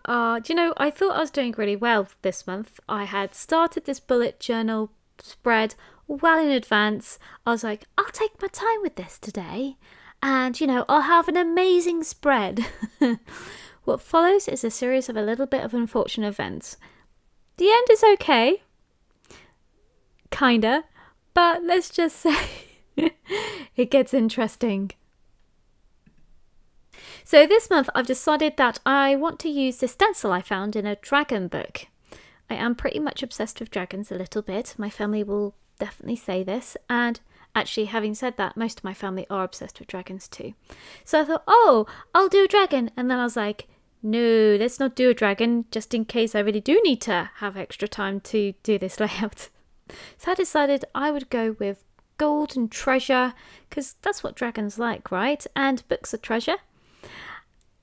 Do you know, I thought I was doing really well this month. I had started this bullet journal spread well in advance. I was like, I'll take my time with this today, and you know, I'll have an amazing spread. What follows is a series of a little bit of unfortunate events. The end is okay, kinda, but let's just say it gets interesting. So this month I've decided that I want to use this stencil I found in a dragon book. I am pretty much obsessed with dragons a little bit. My family will definitely say this, and actually, having said that, most of my family are obsessed with dragons too. So I thought, oh, I'll do a dragon, and then I was like, no, let's not do a dragon, just in case I really do need to have extra time to do this layout. So I decided I would go with gold and treasure, because that's what dragons like, right? And books are treasure.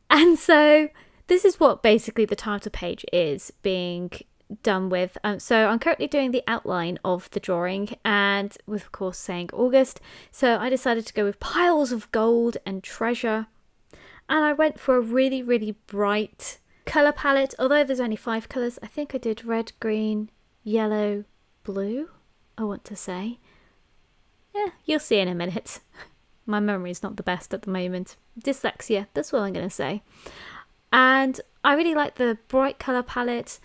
And so this is what basically the title page is being done with. So I'm currently doing the outline of the drawing, and with of course saying August. So I decided to go with piles of gold and treasure. And I went for a really, really bright colour palette. Although there's only 5 colours, I think I did red, green, yellow, blue, I want to say. Yeah, you'll see in a minute. My memory's not the best at the moment. Dyslexia, that's what I'm going to say. And I really like the bright colour palette.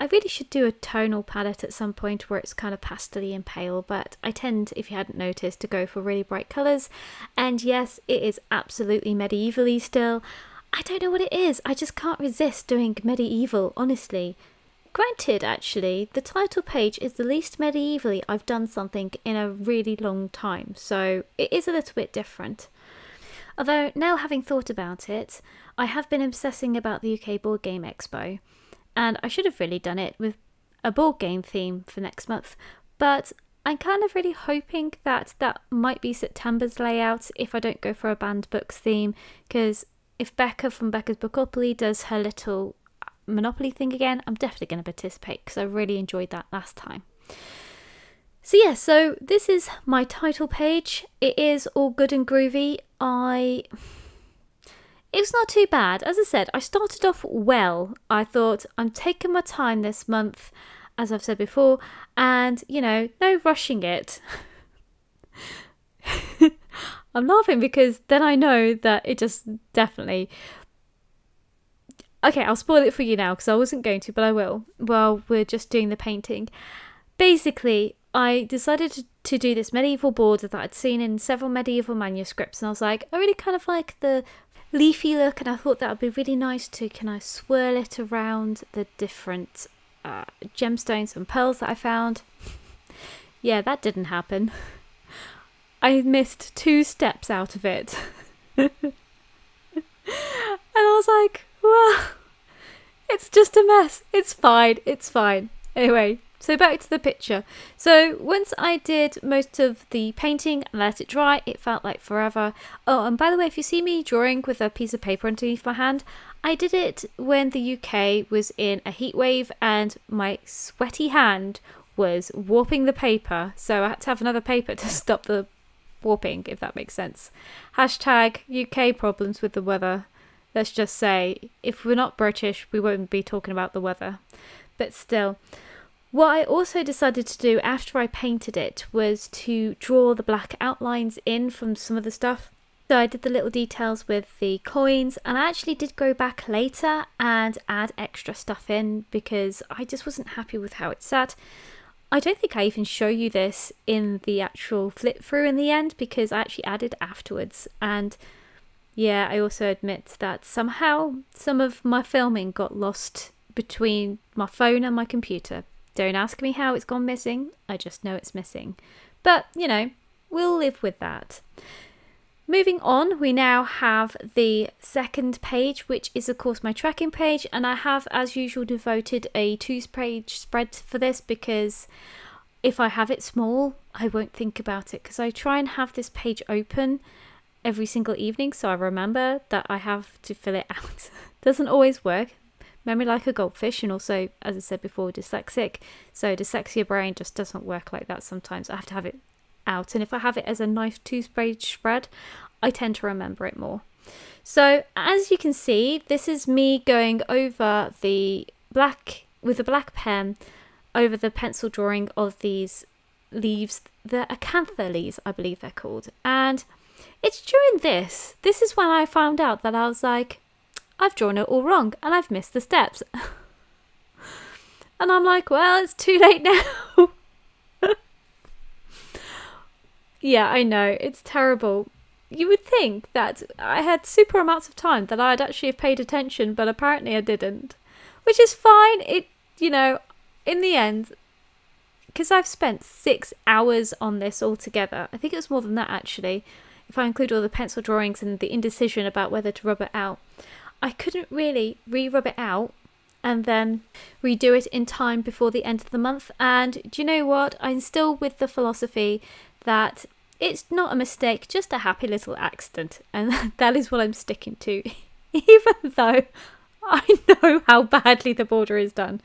I really should do a tonal palette at some point where it's kind of pastel-y and pale, but I tend, if you hadn't noticed, to go for really bright colours. And yes, it is absolutely medieval-y still. I don't know what it is, I just can't resist doing medieval, honestly. Granted, actually, the title page is the least medievally I've done something in a really long time, so it is a little bit different. Although, now having thought about it, I have been obsessing about the UK Board Game Expo, and I should have really done it with a board game theme for next month, but I'm kind of really hoping that that might be September's layout if I don't go for a banned books theme, because if Becca from Becca's Bookopoly does her little Monopoly thing again, I'm definitely going to participate because I really enjoyed that last time. So yeah, so this is my title page. It is all good and groovy. It was not too bad. As I said, I started off well. I thought I'm taking my time this month, as I've said before, and you know, no rushing it. I'm laughing because then I know that it just definitely... Okay, I'll spoil it for you now because I wasn't going to, but I will. While we're just doing the painting. Basically, I decided to do this medieval border that I'd seen in several medieval manuscripts, and I was like, I really kind of like the leafy look, and I thought that would be really nice to kind of swirl it around the different gemstones and pearls that I found. Yeah, that didn't happen. I missed 2 steps out of it. And I was like, well, it's just a mess. It's fine. It's fine. Anyway, so back to the picture. So once I did most of the painting and let it dry, it felt like forever. Oh, and by the way, if you see me drawing with a piece of paper underneath my hand, I did it when the UK was in a heat wave and my sweaty hand was warping the paper. So I had to have another paper to stop the warping, if that makes sense. Hashtag UK problems with the weather. Let's just say, if we're not British, we won't be talking about the weather. But still, what I also decided to do after I painted it was to draw the black outlines in from some of the stuff. So I did the little details with the coins, and I actually did go back later and add extra stuff in because I just wasn't happy with how it sat. I don't think I even show you this in the actual flip through in the end because I actually added afterwards. And yeah, I also admit that somehow some of my filming got lost between my phone and my computer. Don't ask me how it's gone missing, I just know it's missing. But, you know, we'll live with that. Moving on, we now have the second page, which is of course my tracking page, and I have as usual devoted a 2-page spread for this because if I have it small, I won't think about it because I try and have this page open every single evening so I remember that I have to fill it out. Doesn't always work. Memory like a goldfish, and also, as I said before, dyslexic, so dyslexia brain just doesn't work like that sometimes. I have to have it out, and if I have it as a nice 2-page spread, I tend to remember it more. So as you can see, this is me going over the black, with a black pen, over the pencil drawing of these leaves, the acantha leaves, I believe they're called. And it's during this is when I found out that I was like, I've drawn it all wrong and I've missed the steps. And I'm like, well, it's too late now. Yeah, I know, it's terrible. You would think that I had super amounts of time that I'd actually have paid attention, but apparently I didn't. Which is fine. It, you know, in the end, because I've spent 6 hours on this altogether. I think it was more than that actually, if I include all the pencil drawings and the indecision about whether to rub it out. I couldn't really re-rub it out and then redo it in time before the end of the month. And do you know what? I'm still with the philosophy that it's not a mistake, just a happy little accident. And that is what I'm sticking to, even though I know how badly the border is done.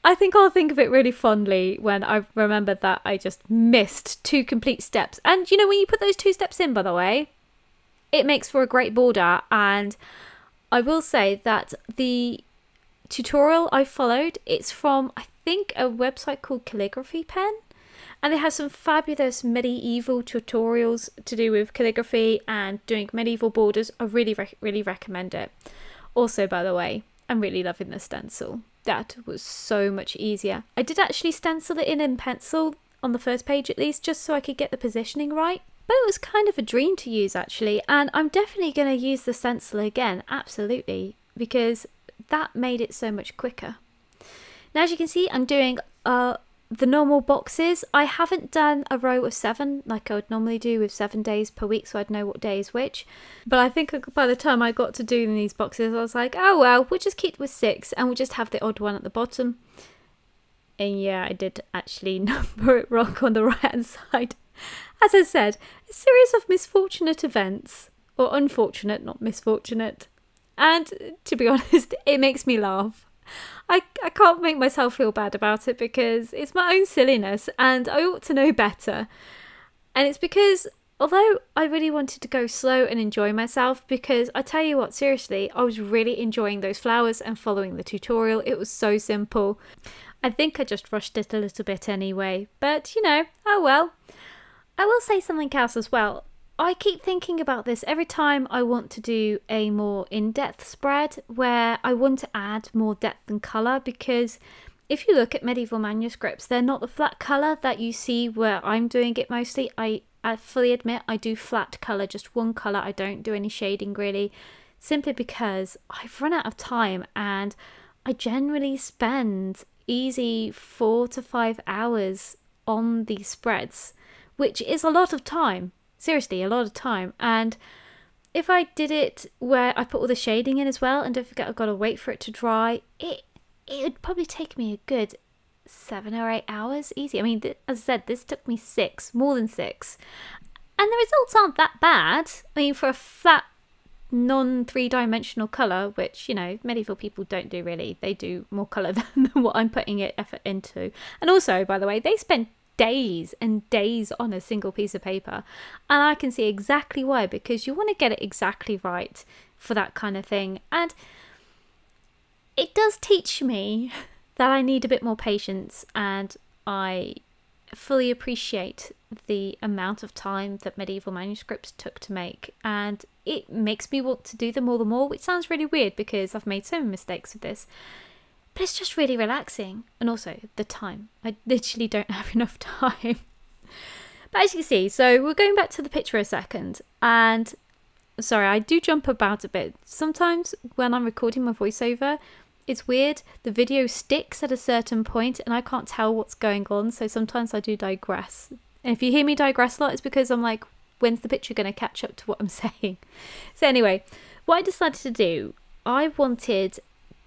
I think I'll think of it really fondly when I remember that I just missed 2 complete steps. And you know, when you put those 2 steps in, by the way, it makes for a great border. And I will say that the tutorial I followed, it's from, I think, a website called Calligraphy Pen. And they have some fabulous medieval tutorials to do with calligraphy and doing medieval borders. I really recommend it. Also, by the way, I'm really loving the stencil. That was so much easier. I did actually stencil it in pencil, on the first page at least, just so I could get the positioning right. But it was kind of a dream to use actually, and I'm definitely going to use the stencil again, absolutely, because that made it so much quicker. Now as you can see, I'm doing the normal boxes. I haven't done a row of 7 like I would normally do with 7 days per week, so I'd know what day is which. But I think by the time I got to doing these boxes, I was like, oh well, we'll just keep with 6 and we'll just have the odd one at the bottom. And yeah, I did actually number it wrong on the right hand side. As I said, a series of misfortunate events, or unfortunate, not misfortunate. And to be honest, it makes me laugh. I can't make myself feel bad about it because it's my own silliness and I ought to know better. And it's because, although I really wanted to go slow and enjoy myself, because I tell you what, seriously, I was really enjoying those flowers and following the tutorial. It was so simple. I think I just rushed it a little bit anyway, but you know, oh well. I will say something else as well. I keep thinking about this every time I want to do a more in-depth spread where I want to add more depth and colour, because if you look at medieval manuscripts, they're not the flat colour that you see where I'm doing it mostly. I fully admit I do flat colour, just one colour. I don't do any shading really, simply because I've run out of time and I generally spend easy 4 to 5 hours on these spreads, which is a lot of time. Seriously, a lot of time. And if I did it where I put all the shading in as well, and don't forget I've got to wait for it to dry, it would probably take me a good 7 or 8 hours easy. I mean, as I said, this took me 6, more than 6. And the results aren't that bad. I mean, for a flat, non-3-dimensional colour, which, you know, medieval people don't do really. They do more colour than what I'm putting effort into. And also, by the way, they spend days and days on a single piece of paper, and I can see exactly why, because you want to get it exactly right for that kind of thing. And it does teach me that I need a bit more patience, and I fully appreciate the amount of time that medieval manuscripts took to make, and it makes me want to do them all the more, which sounds really weird because I've made so many mistakes with this. But it's just really relaxing. And also the time. I literally don't have enough time. But as you can see, so we're going back to the picture a second. And sorry, I do jump about a bit. Sometimes when I'm recording my voiceover, it's weird. The video sticks at a certain point and I can't tell what's going on. So sometimes I do digress. And if you hear me digress a lot, it's because I'm like, when's the picture going to catch up to what I'm saying? So anyway, what I decided to do, I wanted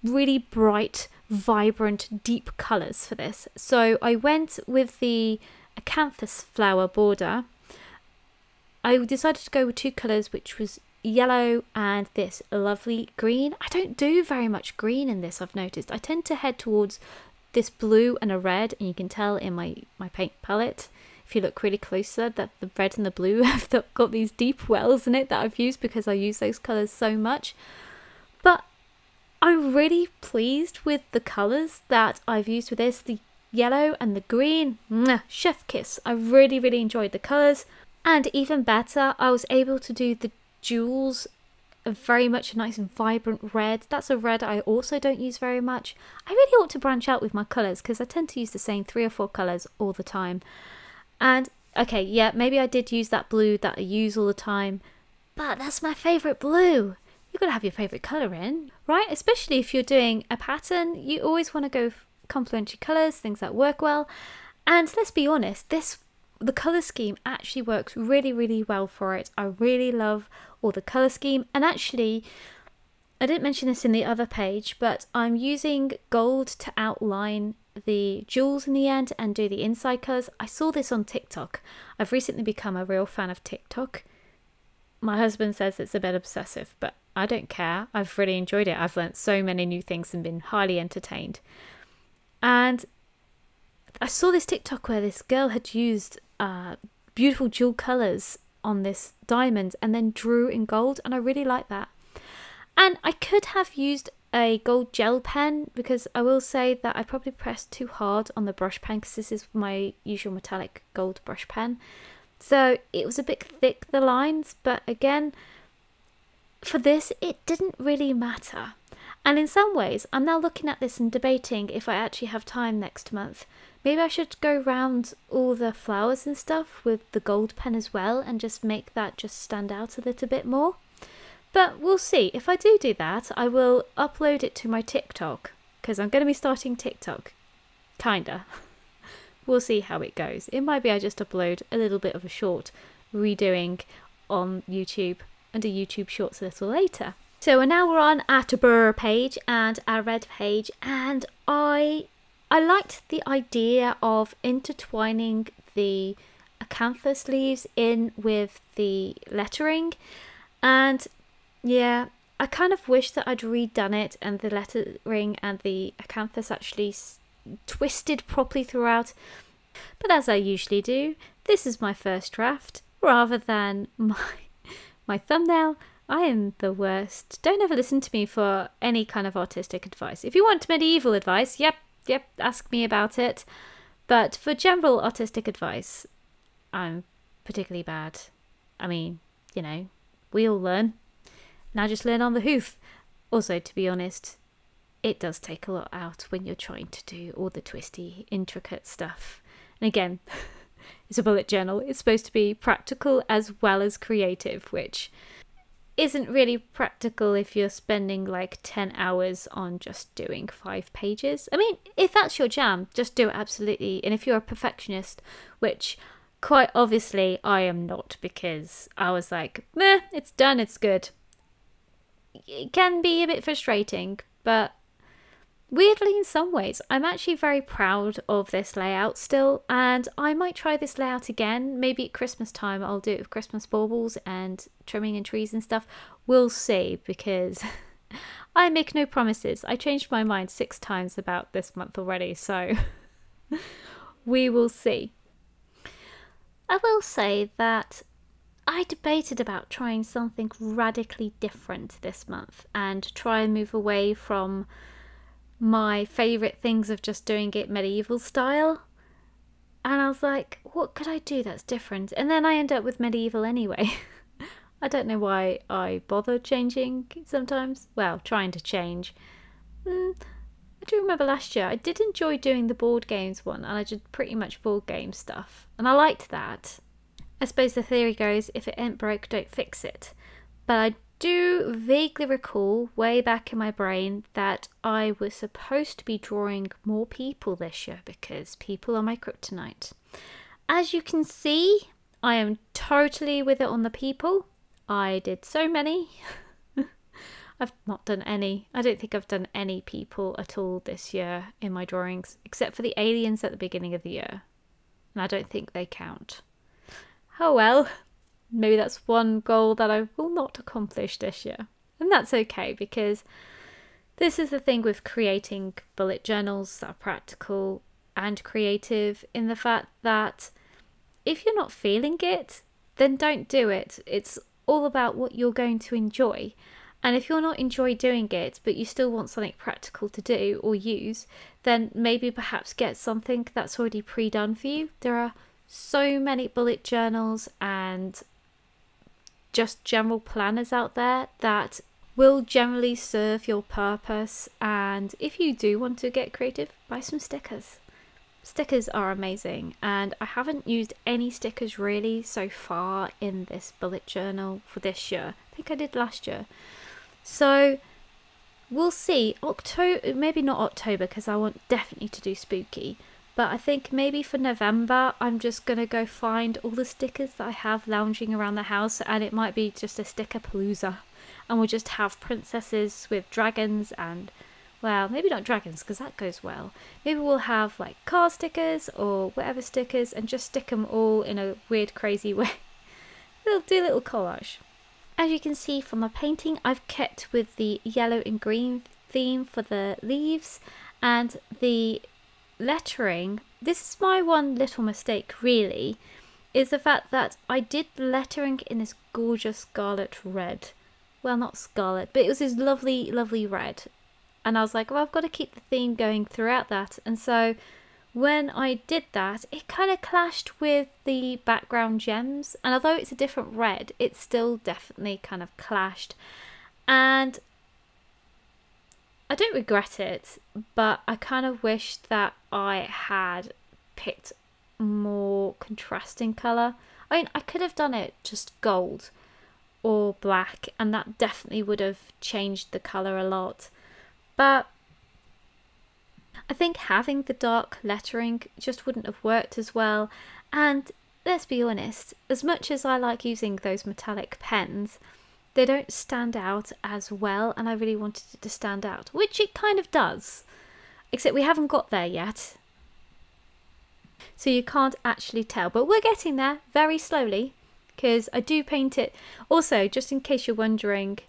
really bright, vibrant, deep colours for this. So I went with the acanthus flower border. I decided to go with 2 colours, which was yellow and this lovely green. I don't do very much green in this, I've noticed. I tend to head towards this blue and a red, and you can tell in my paint palette. if you look really closer, that the red and the blue have got these deep wells in it that I've used because I use those colours so much. But I'm really pleased with the colours that I've used with this. The yellow and the green, chef kiss. I really, really enjoyed the colours. And even better, I was able to do the jewels very much a nice vibrant red. That's a red I also don't use very much. I really ought to branch out with my colours because I tend to use the same 3 or 4 colours all the time. And okay, yeah, maybe I did use that blue that I use all the time, but that's my favourite blue. You've got to have your favourite colour in, right? Especially if you're doing a pattern, you always want to go complementary colours, things that work well. And let's be honest, the colour scheme actually works really, really well for it. I really love all the colour scheme. And actually, I didn't mention this in the other page, but I'm using gold to outline the jewels in the end and do the inside colours. I saw this on TikTok. I've recently become a real fan of TikTok. My husband says it's a bit obsessive, but I don't care. I've really enjoyed it. I've learnt so many new things and been highly entertained. And I saw this TikTok where this girl had used beautiful jewel colours on this diamond and then drew in gold, and I really like that. And I could have used a gold gel pen, because I will say that I probably pressed too hard on the brush pen because this is my usual metallic gold brush pen. So it was a bit thick, the lines, but again, for this, it didn't really matter. And in some ways, I'm now looking at this and debating if I actually have time next month. Maybe I should go round all the flowers and stuff with the gold pen as well and just make that just stand out a little bit more. But we'll see. If I do that, I will upload it to my TikTok, because I'm going to be starting TikTok. Kinda. We'll see how it goes. It might be I just upload a little bit of a short redoing on YouTube and do YouTube shorts a little later. So now we're on our Burr page and our red page, and I liked the idea of intertwining the acanthus leaves in with the lettering, and yeah, I kind of wish that I'd redone it and the lettering and the acanthus actually twisted properly throughout, but as I usually do, this is my first draft rather than my thumbnail. I am the worst. Don't ever listen to me for any kind of artistic advice. If you want medieval advice, yep, ask me about it. But for general artistic advice, I'm particularly bad. I mean, you know, we all learn. Now just learn on the hoof. Also, to be honest, it does take a lot out when you're trying to do all the twisty, intricate stuff. And again, it's a bullet journal. It's supposed to be practical as well as creative, which isn't really practical if you're spending like 10 hours on just doing 5 pages. I mean, if that's your jam, just do it absolutely. And if you're a perfectionist, which quite obviously I am not, because I was like, meh, it's done, it's good. It can be a bit frustrating, but weirdly in some ways, I'm actually very proud of this layout still, and I might try this layout again. Maybe at Christmas time I'll do it with Christmas baubles and trimming and trees and stuff. We'll see, because I make no promises. I changed my mind 6 times about this month already, so we will see. I will say that I debated about trying something radically different this month and try and move away from my favourite things of just doing it medieval style, and I was like, what could I do that's different? And then I end up with medieval anyway. I don't know why I bother changing sometimes. Well, trying to change. I do remember last year I did enjoy doing the board games one, and I did pretty much board game stuff, and I liked that. I suppose the theory goes, if it ain't broke, don't fix it. But I do vaguely recall way back in my brain that I was supposed to be drawing more people this year because people are my kryptonite. As you can see, I am totally with it on the people. I did so many. I've not done any. I don't think I've done any people at all this year in my drawings, except for the aliens at the beginning of the year. And I don't think they count. Oh well. Maybe that's one goal that I will not accomplish this year. And that's okay, because this is the thing with creating bullet journals that are practical and creative, in the fact that if you're not feeling it, then don't do it. It's all about what you're going to enjoy. And if you're not enjoying doing it, but you still want something practical to do or use, then maybe perhaps get something that's already pre-done for you. There are so many bullet journals and just general planners out there that will generally serve your purpose. And if you do want to get creative, buy some stickers. Stickers are amazing, and I haven't used any stickers really so far in this bullet journal for this year. I think I did last year. So we'll see. October, maybe not October, because I want definitely to do spooky, but I think maybe for November I'm just gonna go find all the stickers that I have lounging around the house, and it might be just a sticker palooza, and we'll just have princesses with dragons and, well, maybe not dragons because that goes well. Maybe we'll have like car stickers or whatever stickers and just stick them all in a weird crazy way. We'll do a little collage. As you can see from my painting, I've kept with the yellow and green theme for the leaves, and the lettering. This is my one little mistake really, is the fact that I did the lettering in this gorgeous scarlet red. Well, not scarlet, but it was this lovely, lovely red. And I was like, well, I've got to keep the theme going throughout that. And so when I did that, it kind of clashed with the background gems. And although it's a different red, it still definitely kind of clashed. And I don't regret it, but I kind of wish that I had picked more contrasting colour. I mean, I could have done it just gold or black, and that definitely would have changed the colour a lot. But I think having the dark lettering just wouldn't have worked as well. And let's be honest, as much as I like using those metallic pens, they don't stand out as well, and I really wanted it to stand out, which it kind of does, except we haven't got there yet. So you can't actually tell, but we're getting there very slowly, because I do paint it. Also, just in case you're wondering,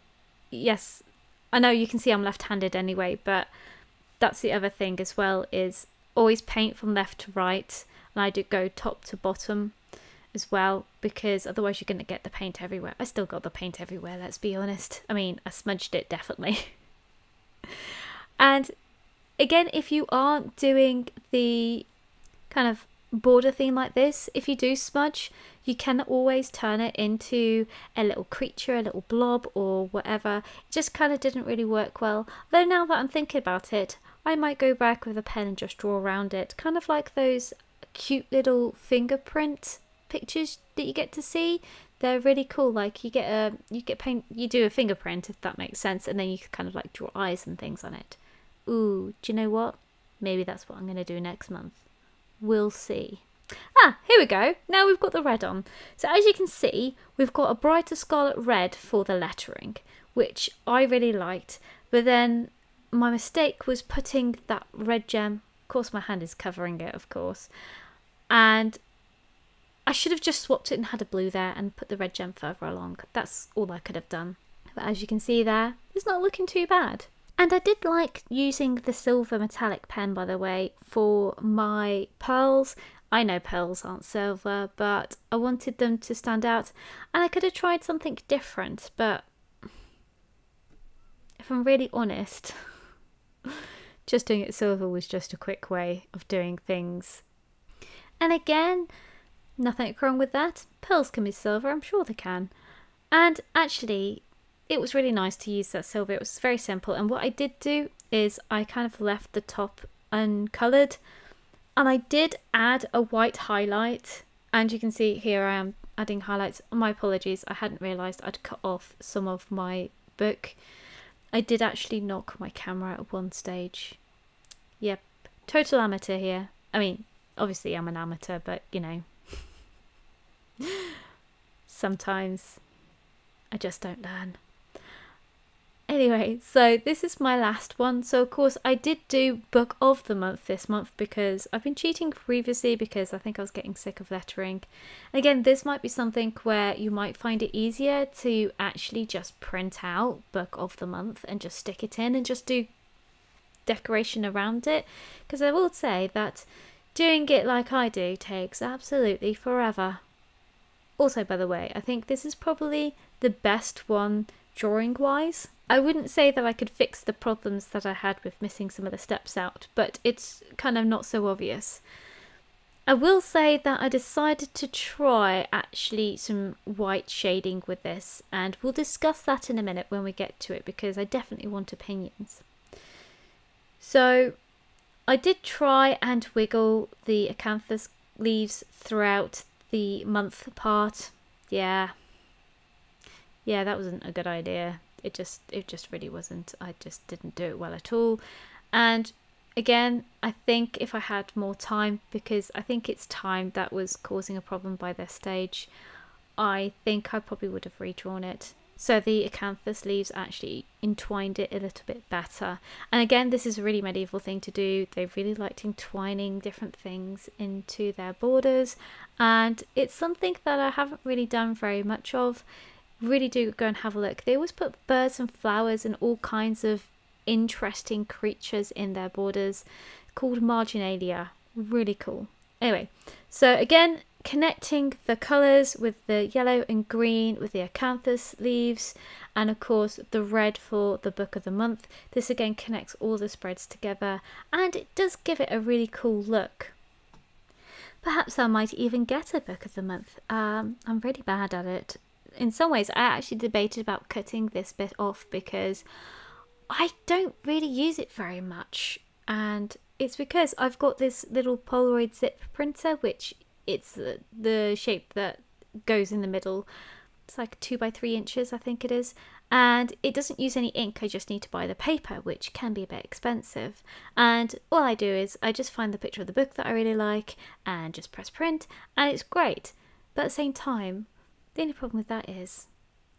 yes, I know you can see I'm left-handed anyway, but that's the other thing as well, is always paint from left to right, and I do go top to bottom as well, because otherwise you're going to get the paint everywhere. I still got the paint everywhere, let's be honest. I mean, I smudged it definitely. And again, if you aren't doing the kind of border theme like this, if you do smudge, you can always turn it into a little creature, a little blob or whatever. It just kind of didn't really work well. Though now that I'm thinking about it, I might go back with a pen and just draw around it, kind of like those cute little fingerprint pictures that you get to see. They're really cool. Like you do a fingerprint, if that makes sense, and then you can kind of like draw eyes and things on it. Ooh, do you know what? Maybe that's what I'm going to do next month. We'll see. Ah, here we go. Now we've got the red on. So as you can see, we've got a brighter scarlet red for the lettering, which I really liked. But then my mistake was putting that red gem. Of course, my hand is covering it, of course. And I should have just swapped it and had a blue there and put the red gem further along. That's all I could have done. But as you can see there, it's not looking too bad. And I did like using the silver metallic pen, by the way, for my pearls. I know pearls aren't silver, but I wanted them to stand out. And I could have tried something different, but if I'm really honest, just doing it silver was just a quick way of doing things. And again, nothing wrong with that. Pearls can be silver, I'm sure they can. And actually, it was really nice to use that silver. It was very simple. And what I did do is I kind of left the top uncoloured. And I did add a white highlight. And you can see here I am adding highlights. My apologies, I hadn't realised I'd cut off some of my book. I did actually knock my camera at one stage. Yep, total amateur here. I mean, obviously I'm an amateur, but you know, sometimes I just don't learn. Anyway, so this is my last one. So of course I did do book of the month this month because I've been cheating previously because I think I was getting sick of lettering. Again, this might be something where you might find it easier to actually just print out book of the month and just stick it in and just do decoration around it, because I will say that Doing it like I do takes absolutely forever. Also, by the way, I think this is probably the best one drawing wise. I wouldn't say that I could fix the problems that I had with missing some of the steps out, but it's kind of not so obvious. I will say that I decided to try actually some white shading with this, and we'll discuss that in a minute when we get to it, because I definitely want opinions. So I did try and wiggle the acanthus leaves throughout the month part. Yeah, that wasn't a good idea. It just really wasn't. I just didn't do it well at all. And again, I think if I had more time, because I think it's time that was causing a problem by this stage, I think I probably would have redrawn it. So the acanthus leaves actually entwined it a little bit better. And again, this is a really medieval thing to do. They really liked entwining different things into their borders. And it's something that I haven't really done very much of. Really do go and have a look. They always put birds and flowers and all kinds of interesting creatures in their borders called marginalia. Really cool. Anyway, so again, connecting the colours with the yellow and green with the acanthus leaves, and of course the red for the book of the month. This again connects all the spreads together, and it does give it a really cool look. Perhaps I might even get a book of the month. I'm really bad at it. In some ways, I actually debated about cutting this bit off because I don't really use it very much, and it's because I've got this little Polaroid zip printer, which it's the shape that goes in the middle. It's like 2 by 3 inches, I think it is, and it doesn't use any ink. I just need to buy the paper, which can be a bit expensive, and all I do is I just find the picture of the book that I really like and just press print, and it's great. But at the same time, the only problem with that is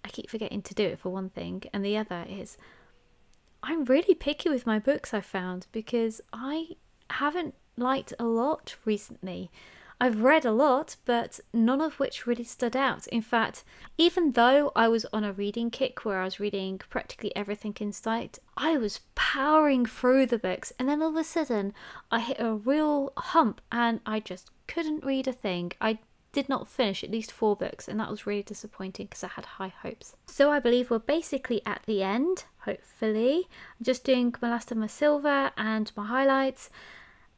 I keep forgetting to do it, for one thing, and the other is I'm really picky with my books, I've found, because I haven't liked a lot recently. I've read a lot, but none of which really stood out. In fact, even though I was on a reading kick where I was reading practically everything in sight, I was powering through the books, and then all of a sudden I hit a real hump and I just couldn't read a thing. I did not finish at least 4 books, and that was really disappointing because I had high hopes. So I believe we're basically at the end, hopefully. I'm just doing my last of my silver and my highlights,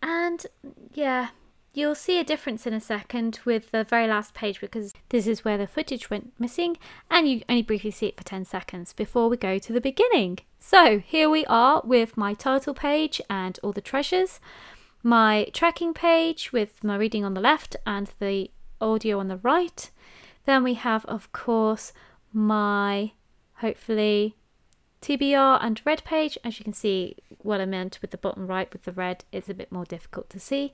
and yeah, you'll see a difference in a second with the very last page, because this is where the footage went missing and you only briefly see it for 10 seconds before we go to the beginning. So here we are with my title page and all the treasures, my tracking page with my reading on the left and the audio on the right. Then we have, of course, my hopefully TBR and red page. As you can see, what I meant with the bottom right with the red is a bit more difficult to see.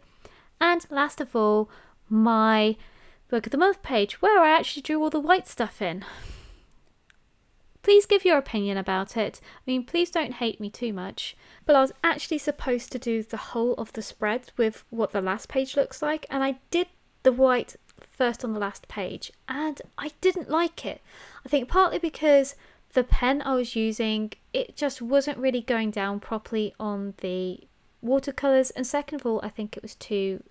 And last of all, my book of the month page, where I actually drew all the white stuff in. Please give your opinion about it. I mean, please don't hate me too much. But I was actually supposed to do the whole of the spread with what the last page looks like, and I did the white first on the last page, and I didn't like it. I think partly because the pen I was using, it just wasn't really going down properly on the watercolours, and second of all, I think it was too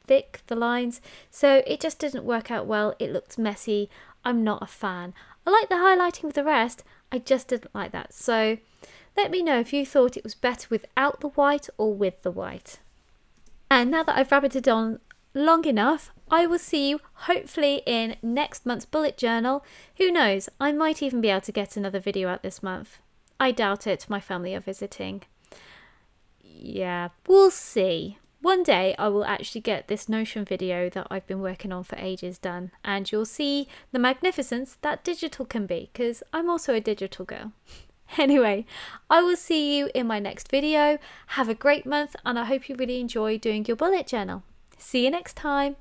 thick, the lines, so it just didn't work out well. It looked messy. I'm not a fan. I like the highlighting with the rest, I just didn't like that. So let me know if you thought it was better without the white or with the white. And now that I've rabbited on long enough, I will see you hopefully in next month's bullet journal. Who knows, I might even be able to get another video out this month. I doubt it, my family are visiting. Yeah, we'll see. One day I will actually get this Notion video that I've been working on for ages done, and you'll see the magnificence that digital can be, because I'm also a digital girl. Anyway, I will see you in my next video. Have a great month, and I hope you really enjoy doing your bullet journal. See you next time.